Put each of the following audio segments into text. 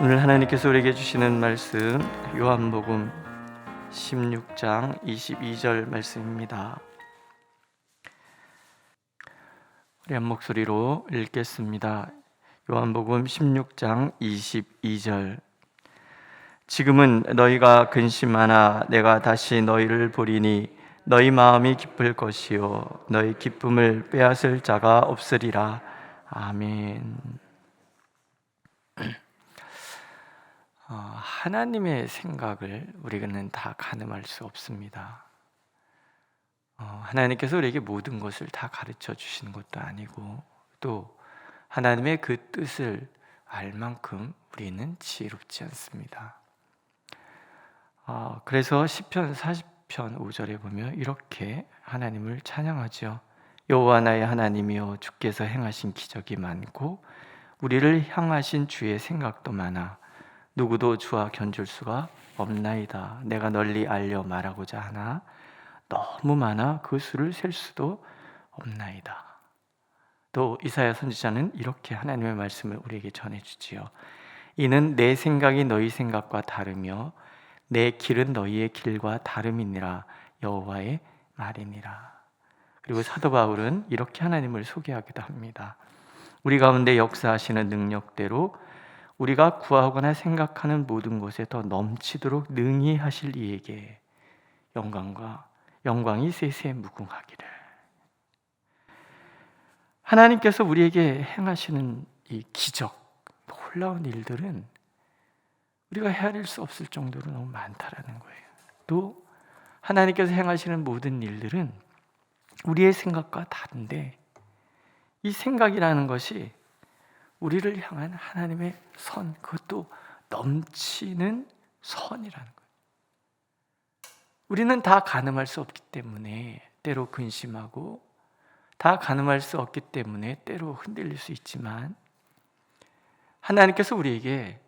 오늘 하나님께서 우리에게 주시는 말씀 요한복음 16장 22절 말씀입니다. 우리 한 목소리로 읽겠습니다. 요한복음 16장 22절. 지금은 너희가 근심하나 내가 다시 너희를 보리니 너희 마음이 기쁠 것이요 너희 기쁨을 빼앗을 자가 없으리라. 아멘. 하나님의 생각을 우리는 다 가늠할 수 없습니다. 하나님께서 우리에게 모든 것을 다 가르쳐 주시는 것도 아니고 또 하나님의 그 뜻을 알 만큼 우리는 지혜롭지 않습니다. 그래서 시편 40편 5절에 보면 이렇게 하나님을 찬양하죠. 여호와 나의 하나님이여 주께서 행하신 기적이 많고 우리를 향하신 주의 생각도 많아 누구도 주와 견줄 수가 없나이다. 내가 널리 알려 말하고자 하나 너무 많아 그 수를 셀 수도 없나이다. 또 이사야 선지자는 이렇게 하나님의 말씀을 우리에게 전해주지요. 이는 내 생각이 너희 생각과 다르며 내 길은 너희의 길과 다름이니라. 여호와의 말이니라. 그리고 사도 바울은 이렇게 하나님을 소개하기도 합니다. 우리 가운데 역사하시는 능력대로 우리가 구하거나 생각하는 모든 것에 더 넘치도록 능히 하실 이에게 영광이 세세 무궁하기를. 하나님께서 우리에게 행하시는 이 기적, 놀라운 일들은 우리가 헤아릴 수 없을 정도로 너무 많다라는 거예요. 또 하나님께서 행하시는 모든 일들은 우리의 생각과 다른데 이 생각이라는 것이 우리를 향한 하나님의 선, 그것도 넘치는 선이라는 거예요. 우리는 다 가늠할 수 없기 때문에 때로 근심하고 다 가늠할 수 없기 때문에 때로 흔들릴 수 있지만 하나님께서 우리에게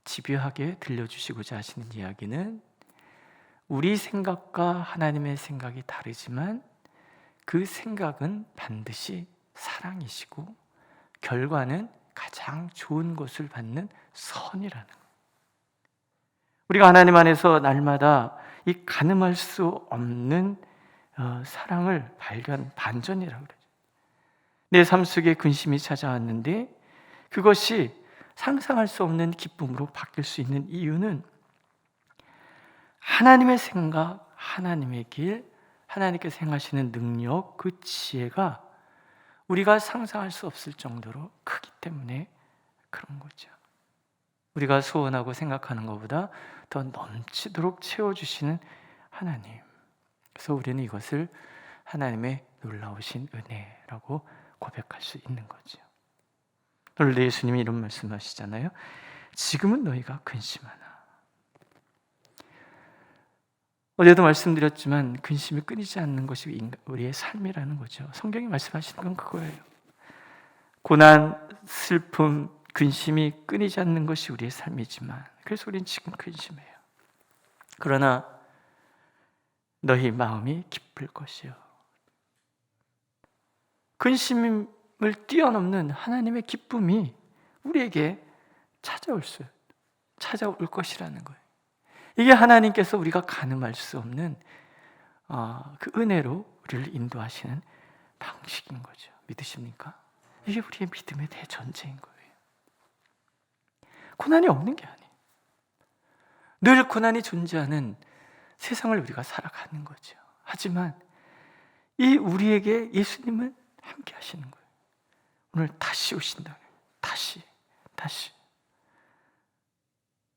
집요하게 들려주시고자 하시는 이야기는 우리 생각과 하나님의 생각이 다르지만 그 생각은 반드시 사랑이시고 결과는 가장 좋은 것을 받는 선이라는 거예요. 우리가 하나님 안에서 날마다 이 가늠할 수 없는 사랑을 반전이라고 그러죠. 내 삶 속에 근심이 찾아왔는데 그것이 상상할 수 없는 기쁨으로 바뀔 수 있는 이유는 하나님의 생각, 하나님의 길, 하나님께서 행하시는 능력, 그 지혜가 우리가 상상할 수 없을 정도로 크기 때문에 그런 거죠. 우리가 소원하고 생각하는 것보다 더 넘치도록 채워주시는 하나님. 그래서 우리는 이것을 하나님의 놀라우신 은혜라고 고백할 수 있는 거죠. 오늘 예수님이 이런 말씀하시잖아요. 지금은 너희가 근심하나. 어제도 말씀드렸지만 근심이 끊이지 않는 것이 우리의 삶이라는 거죠. 성경이 말씀하시는 건 그거예요. 고난, 슬픔, 근심이 끊이지 않는 것이 우리의 삶이지만 그래서 우리는 지금 근심해요. 그러나 너희 마음이 기쁠 것이요. 근심을 뛰어넘는 하나님의 기쁨이 우리에게 찾아올 것이라는 거예요. 이게 하나님께서 우리가 가늠할 수 없는 그 은혜로 우리를 인도하시는 방식인 거죠. 믿으십니까? 이게 우리의 믿음의 대전제인 거예요. 고난이 없는 게 아니에요. 늘 고난이 존재하는 세상을 우리가 살아가는 거죠. 하지만 이 우리에게 예수님은 함께 하시는 거예요. 오늘 다시 오신다. 다시.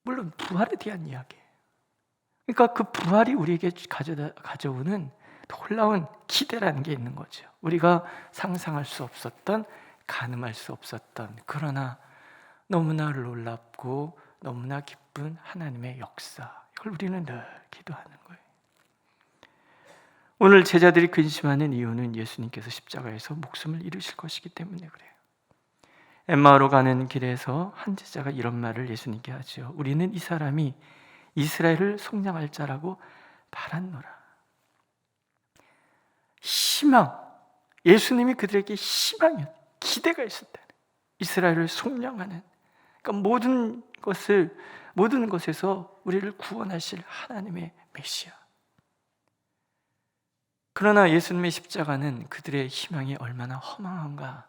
물론 부활에 대한 이야기예요. 그러니까 그 부활이 우리에게 가져오는 놀라운 기대라는 게 있는 거죠. 우리가 상상할 수 없었던, 가늠할 수 없었던, 그러나 너무나 놀랍고 너무나 기쁜 하나님의 역사, 이걸 우리는 늘 기도하는 거예요. 오늘 제자들이 근심하는 이유는 예수님께서 십자가에서 목숨을 잃으실 것이기 때문에 그래요. 엠마오로 가는 길에서 한 제자가 이런 말을 예수님께 하죠. 우리는 이 사람이 이스라엘을 속량할 자라고 바랐노라. 희망, 예수님이 그들에게 희망이었, 기대가 있었다. 이스라엘을 속량하는, 그러니까 모든 모든 것에서 우리를 구원하실 하나님의 메시아. 그러나 예수님의 십자가는 그들의 희망이 얼마나 허망한가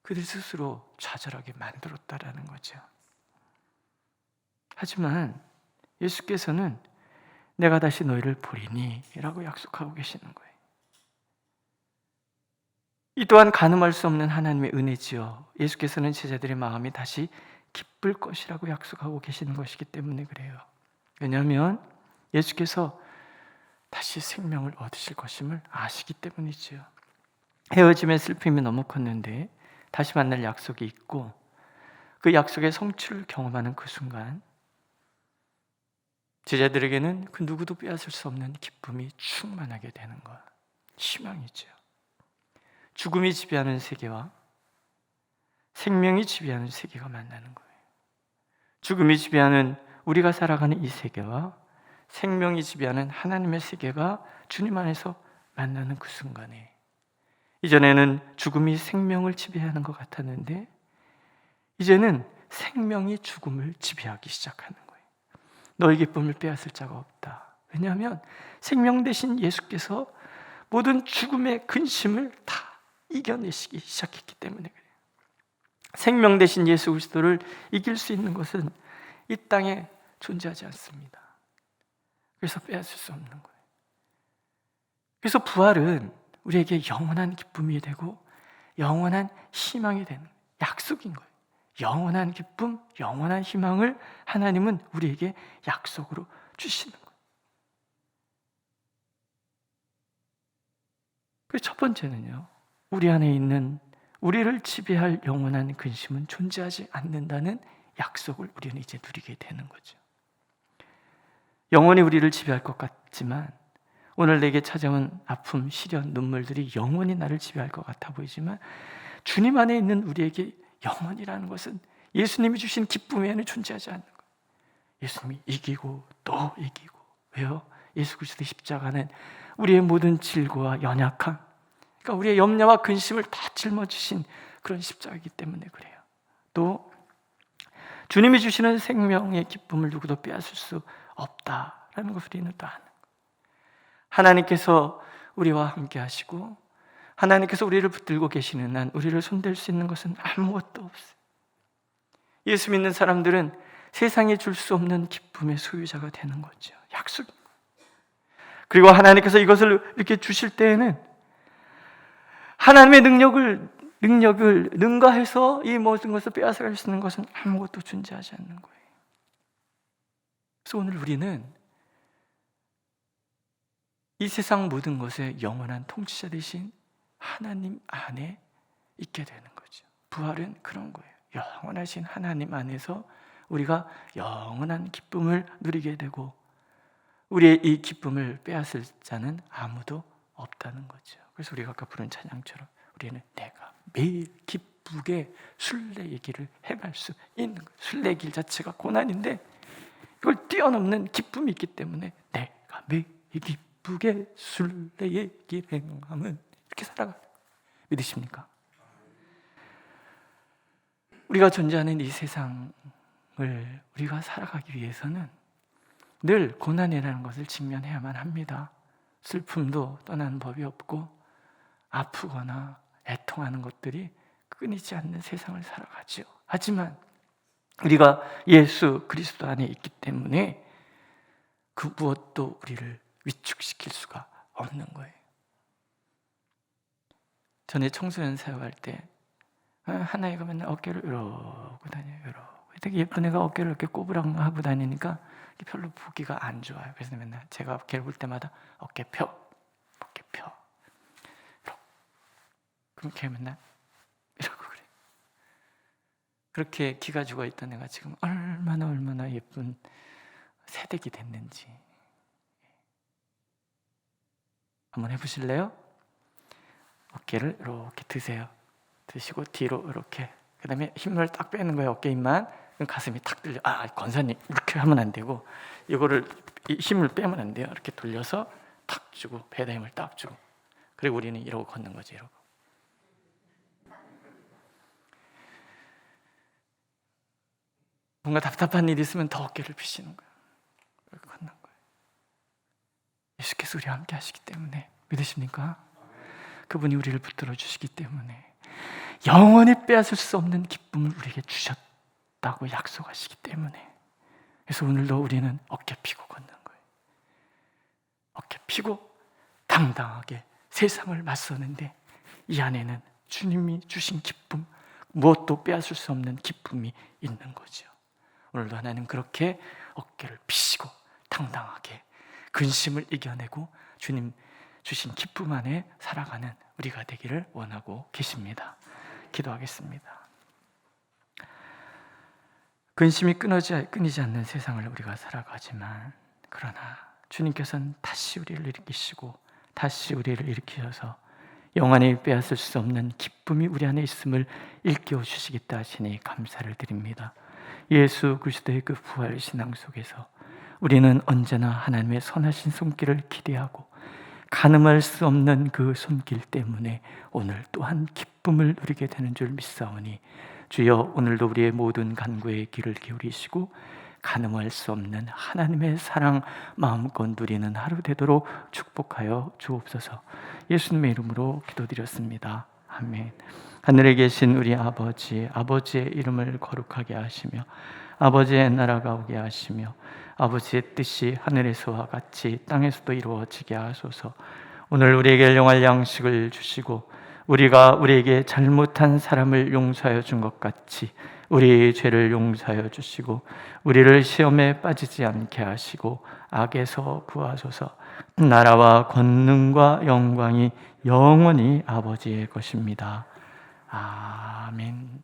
그들 스스로 좌절하게 만들었다라는 거죠. 하지만 예수께서는 내가 다시 너희를 보리니 라고 약속하고 계시는 거예요. 이 또한 가늠할 수 없는 하나님의 은혜지요. 예수께서는 제자들의 마음이 다시 기쁠 것이라고 약속하고 계시는 것이기 때문에 그래요. 왜냐하면 예수께서 다시 생명을 얻으실 것임을 아시기 때문이지요. 헤어짐의 슬픔이 너무 컸는데 다시 만날 약속이 있고 그 약속의 성취를 경험하는 그 순간 제자들에게는 그 누구도 빼앗을 수 없는 기쁨이 충만하게 되는 것, 희망이죠. 죽음이 지배하는 세계와 생명이 지배하는 세계가 만나는 거예요. 죽음이 지배하는 우리가 살아가는 이 세계와 생명이 지배하는 하나님의 세계가 주님 안에서 만나는 그 순간에 이전에는 죽음이 생명을 지배하는 것 같았는데 이제는 생명이 죽음을 지배하기 시작하는 거예요. 너희 기쁨을 빼앗을 자가 없다. 왜냐하면 생명 대신 예수께서 모든 죽음의 근심을 다 이겨내시기 시작했기 때문에 그래요. 생명 대신 예수 그리스도를 이길 수 있는 것은 이 땅에 존재하지 않습니다. 그래서 빼앗을 수 없는 거예요. 그래서 부활은 우리에게 영원한 기쁨이 되고 영원한 희망이 되는 약속인 거예요. 영원한 기쁨, 영원한 희망을 하나님은 우리에게 약속으로 주시는 거예요. 그래서 첫 번째는요, 우리 안에 있는 우리를 지배할 영원한 근심은 존재하지 않는다는 약속을 우리는 이제 누리게 되는 거죠. 영원히 우리를 지배할 것 같지만 오늘 내게 찾아온 아픔, 시련, 눈물들이 영원히 나를 지배할 것 같아 보이지만 주님 안에 있는 우리에게 영원이라는 것은 예수님이 주신 기쁨 외에는 존재하지 않는 거예요. 예수님이 이기고 또 이기고. 왜요? 예수 그리스도의 십자가는 우리의 모든 질고와 연약함, 그러니까 우리의 염려와 근심을 다 짊어지신 그런 십자가이기 때문에 그래요. 또 주님이 주시는 생명의 기쁨을 누구도 빼앗을 수 없다라는 것을 우리는 또 아는 거예요. 하나님께서 우리와 함께 하시고 하나님께서 우리를 붙들고 계시는 한 우리를 손댈 수 있는 것은 아무것도 없어요. 예수 믿는 사람들은 세상에 줄 수 없는 기쁨의 소유자가 되는 거죠. 약속입니다. 그리고 하나님께서 이것을 이렇게 주실 때에는 하나님의 능력을 능가해서 이 모든 것을 빼앗아갈 수 있는 것은 아무것도 존재하지 않는 거예요. 그래서 오늘 우리는 이 세상 모든 것의 영원한 통치자 되신 하나님 안에 있게 되는 거죠. 부활은 그런 거예요. 영원하신 하나님 안에서 우리가 영원한 기쁨을 누리게 되고 우리의 이 기쁨을 빼앗을 자는 아무도 없다는 거죠. 그래서 우리가 아까 부른 찬양처럼 우리는 내가 매일 기쁘게 순례의 길을 행할 수 있는 거예요. 순례의 길 자체가 고난인데 이걸 뛰어넘는 기쁨이 있기 때문에 내가 매일 기쁘게 순례의 길 행함은 이렇게 살아가는 거예요. 믿으십니까? 우리가 존재하는 이 세상을 우리가 살아가기 위해서는 늘 고난이라는 것을 직면해야만 합니다. 슬픔도 떠나는 법이 없고 아프거나 애통하는 것들이 끊이지 않는 세상을 살아가죠. 하지만 우리가 예수 그리스도 안에 있기 때문에 그 무엇도 우리를 위축시킬 수가 없는 거예요. 전에 청소년 사역할 때 하나이가 맨날 어깨를 이러고 다녀요. 이러고. 되게 예쁜 애가 어깨를 이렇게 꼬부랑 하고 다니니까 별로 보기가 안 좋아요. 그래서 맨날 제가 어깨를 볼 때마다 어깨 펴, 어깨 펴. 그렇게 맨날 이러고 그래. 그렇게 기가 죽어 있던 애가 지금 얼마나 예쁜 새댁이 됐는지 한번 해보실래요? 어깨를 이렇게 드세요. 드시고 뒤로 이렇게. 그 다음에 힘을 딱 빼는 거예요. 어깨 힘만. 그럼 가슴이 탁 들려. 권사님 이렇게 하면 안 되고 이거를 힘을 빼면 안 돼요. 이렇게 돌려서 탁 주고 배다 힘을 딱 주고. 그리고 우리는 이러고 걷는 거지. 이러고. 뭔가 답답한 일이 있으면 더 어깨를 피시는 거예요. 걷는 거예요. 예수께서 우리와 함께 하시기 때문에, 믿으십니까? 그분이 우리를 붙들어 주시기 때문에 영원히 빼앗을 수 없는 기쁨을 우리에게 주셨다고 약속하시기 때문에, 그래서 오늘도 우리는 어깨 피고 걷는 거예요. 어깨 피고 당당하게 세상을 맞서는데 이 안에는 주님이 주신 기쁨, 무엇도 빼앗을 수 없는 기쁨이 있는 거죠. 오늘도 하나님 그렇게 어깨를 피시고 당당하게 근심을 이겨내고 주님 주신 기쁨 안에 살아가는 우리가 되기를 원하고 계십니다. 기도하겠습니다. 근심이 끊이지 않는 세상을 우리가 살아가지만, 그러나 주님께서는 다시 우리를 일으키시고 다시 우리를 일으키셔서 영원히 빼앗을 수 없는 기쁨이 우리 안에 있음을 일깨워 주시겠다 하시니 감사를 드립니다. 예수 그리스도의 그 부활 신앙 속에서 우리는 언제나 하나님의 선하신 손길을 기대하고 가늠할 수 없는 그 손길 때문에 오늘 또한 기쁨을 누리게 되는 줄 믿사오니, 주여 오늘도 우리의 모든 간구에 귀를 기울이시고 가늠할 수 없는 하나님의 사랑 마음껏 누리는 하루 되도록 축복하여 주옵소서. 예수님의 이름으로 기도드렸습니다. 아멘. 하늘에 계신 우리 아버지, 아버지의 이름을 거룩하게 하시며 아버지의 나라가 오게 하시며 아버지의 뜻이 하늘에서와 같이 땅에서도 이루어지게 하소서. 오늘 우리에게 일용할 양식을 주시고 우리가 우리에게 잘못한 사람을 용서하여 준 것 같이 우리 죄를 용서하여 주시고 우리를 시험에 빠지지 않게 하시고 악에서 구하소서. 나라와 권능과 영광이 영원히 아버지의 것입니다. 아멘.